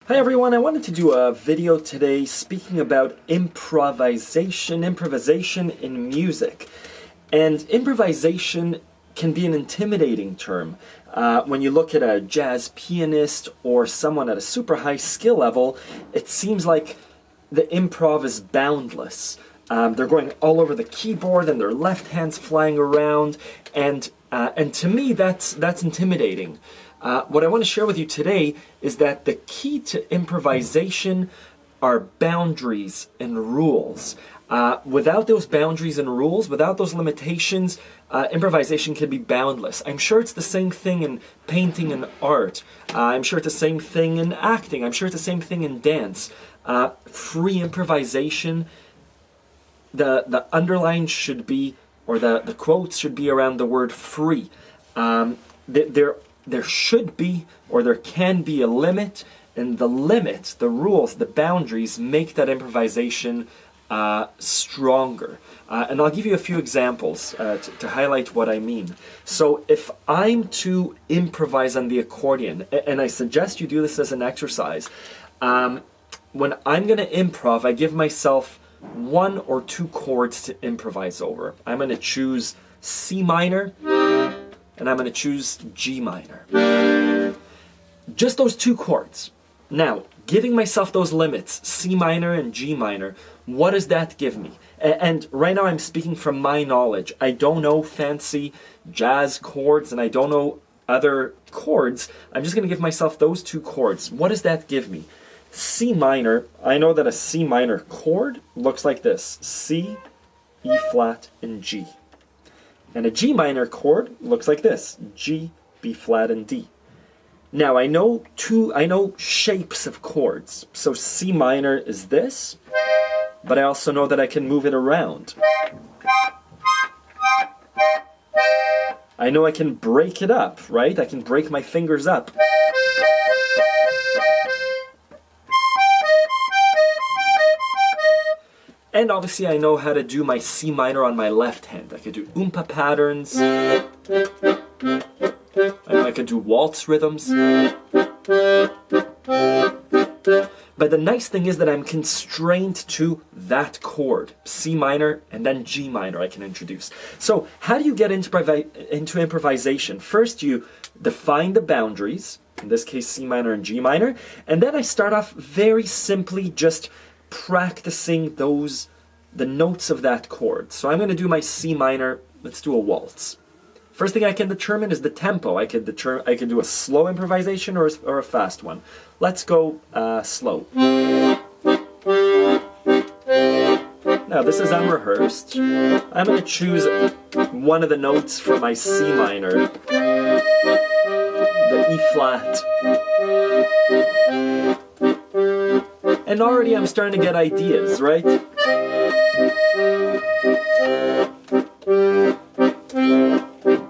Hi everyone, I wanted to do a video today speaking about improvisation in music. And improvisation can be an intimidating term. When you look at a jazz pianist or someone at a super high skill level, it seems like the improv is boundless. They're going all over the keyboard and their left hand's flying around, and to me that's intimidating. What I want to share with you today is that the key to improvisation are boundaries and rules. Without those boundaries and rules, without those limitations, improvisation can be boundless. I'm sure it's the same thing in painting and art. I'm sure it's the same thing in acting. I'm sure it's the same thing in dance. Free improvisation, the underline should be, or the quotes should be around the word free. There should be, or there can be, a limit, and the limits, the rules, the boundaries make that improvisation stronger. And I'll give you a few examples to highlight what I mean. So if I'm to improvise on the accordion, and I suggest you do this as an exercise, when I'm going to improv, I give myself one or two chords to improvise over. I'm going to choose C minor, and I'm going to choose G minor. Just those two chords. Now, giving myself those limits, C minor and G minor, what does that give me? And right now I'm speaking from my knowledge. I don't know fancy jazz chords, and I don't know other chords. I'm just going to give myself those two chords. What does that give me? C minor, I know that a C minor chord looks like this: C, E flat, and G. And a G minor chord looks like this: G, B flat, and D. Now I know shapes of chords. So C minor is this, but I also know that I can move it around. I know I can break it up, right? I can break my fingers up. And obviously I know how to do my C minor on my left hand. I could do oompa patterns. I could do waltz rhythms. But the nice thing is that I'm constrained to that chord, C minor, and then G minor I can introduce. So how do you get into improvisation? First you define the boundaries, in this case C minor and G minor, and then I start off very simply just practicing the notes of that chord. So I'm going to do my C minor. Let's do a waltz. First thing I can determine is the tempo. I can do a slow improvisation or a fast one. Let's go slow. Now this is unrehearsed. I'm going to choose one of the notes from my C minor, the E flat. And already I'm starting to get ideas, right?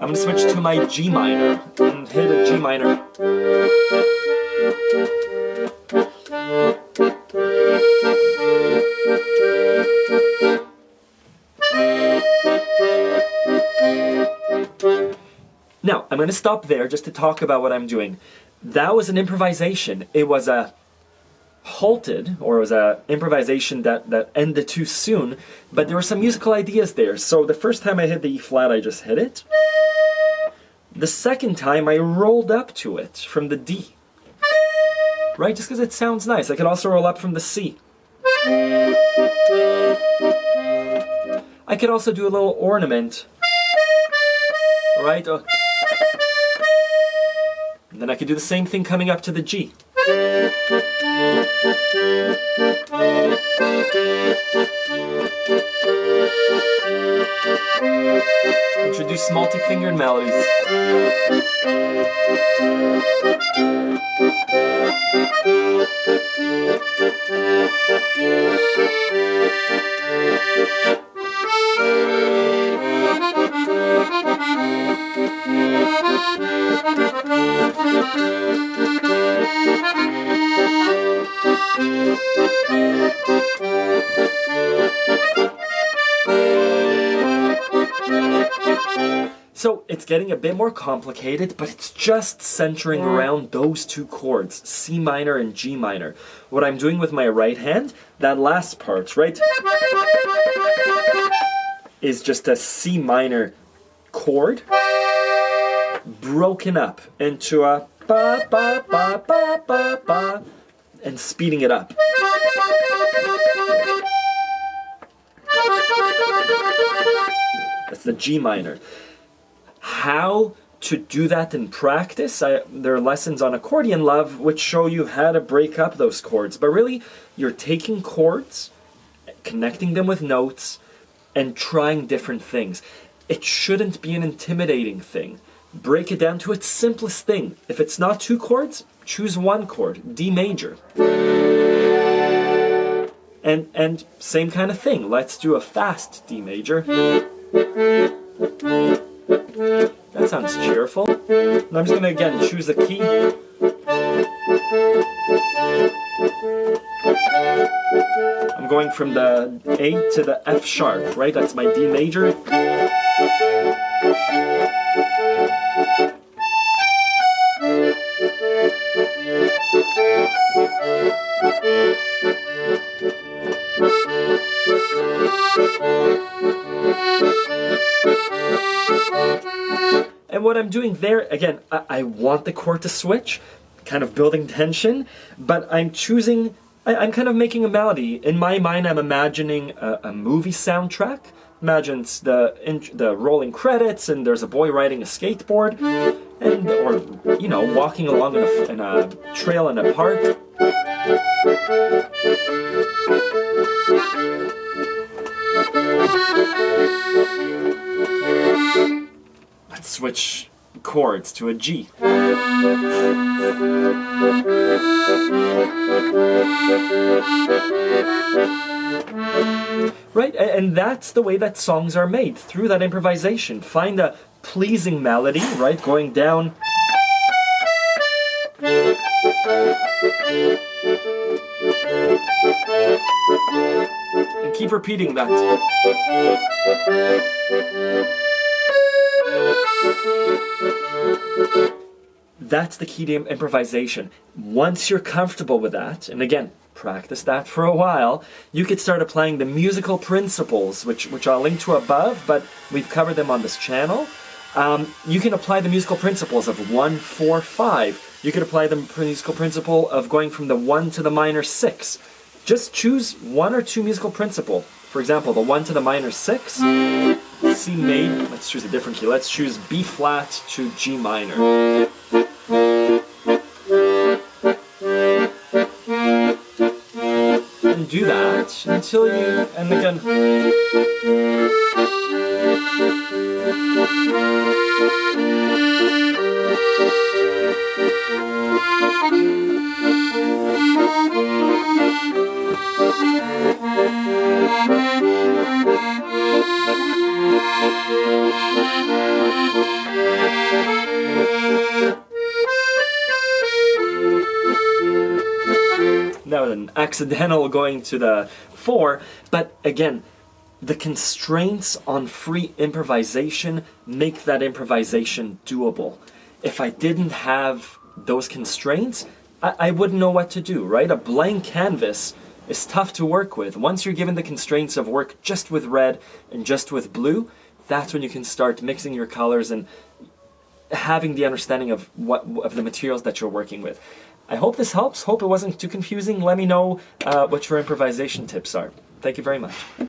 I'm going to switch to my G minor and hit a G minor. Now, I'm going to stop there just to talk about what I'm doing. That was an improvisation. It was a halted, or it was an improvisation that ended too soon, but there were some musical ideas there. So the first time I hit the E flat, I just hit it. The second time I rolled up to it from the D, right? Just because it sounds nice. I could also roll up from the C. I could also do a little ornament, right? And then I could do the same thing coming up to the G. Introduce multi-fingered melodies. So it's getting a bit more complicated, but it's just centering around those two chords, C minor and G minor. What I'm doing with my right hand, that last part, right, is just a C minor chord broken up into a ba ba ba ba ba ba and speeding it up. That's the G minor. How to do that in practice, there are lessons on Accordion Love which show you how to break up those chords. But really, you're taking chords, connecting them with notes, and trying different things. It shouldn't be an intimidating thing. Break it down to its simplest thing. If it's not two chords, choose one chord, D major. And same kind of thing. Let's do a fast D major. That sounds cheerful. And I'm just going to again choose a key. I'm going from the A to the F sharp, right? That's my D major. And what I'm doing there, again, I want the chord to switch, kind of building tension, but I'm choosing, I'm kind of making a melody. In my mind, I'm imagining a movie soundtrack. Imagine the rolling credits, and there's a boy riding a skateboard, or walking along in a trail in a park. Let's switch chords to a G. Right, and that's the way that songs are made, through that improvisation. Find a pleasing melody, right, going down. And keep repeating that. That's the key to improvisation. Once you're comfortable with that, and again, practice that for a while, you could start applying the musical principles, which I'll link to above, but we've covered them on this channel. You can apply the musical principles of 1, 4, 5. You could apply the musical principle of going from the 1 to the minor 6. Just choose one or two musical principles. For example, the 1 to the minor 6, C major, let's choose a different key. Let's choose B flat to G minor. And do that until you, and again, that was an accidental going to the 4, but again, the constraints on free improvisation make that improvisation doable. If I didn't have those constraints, I wouldn't know what to do, right? A blank canvas is tough to work with. Once you're given the constraints of work just with red and just with blue, that's when you can start mixing your colors and having the understanding of the materials that you're working with. I hope this helps. Hope it wasn't too confusing. Let me know what your improvisation tips are. Thank you very much.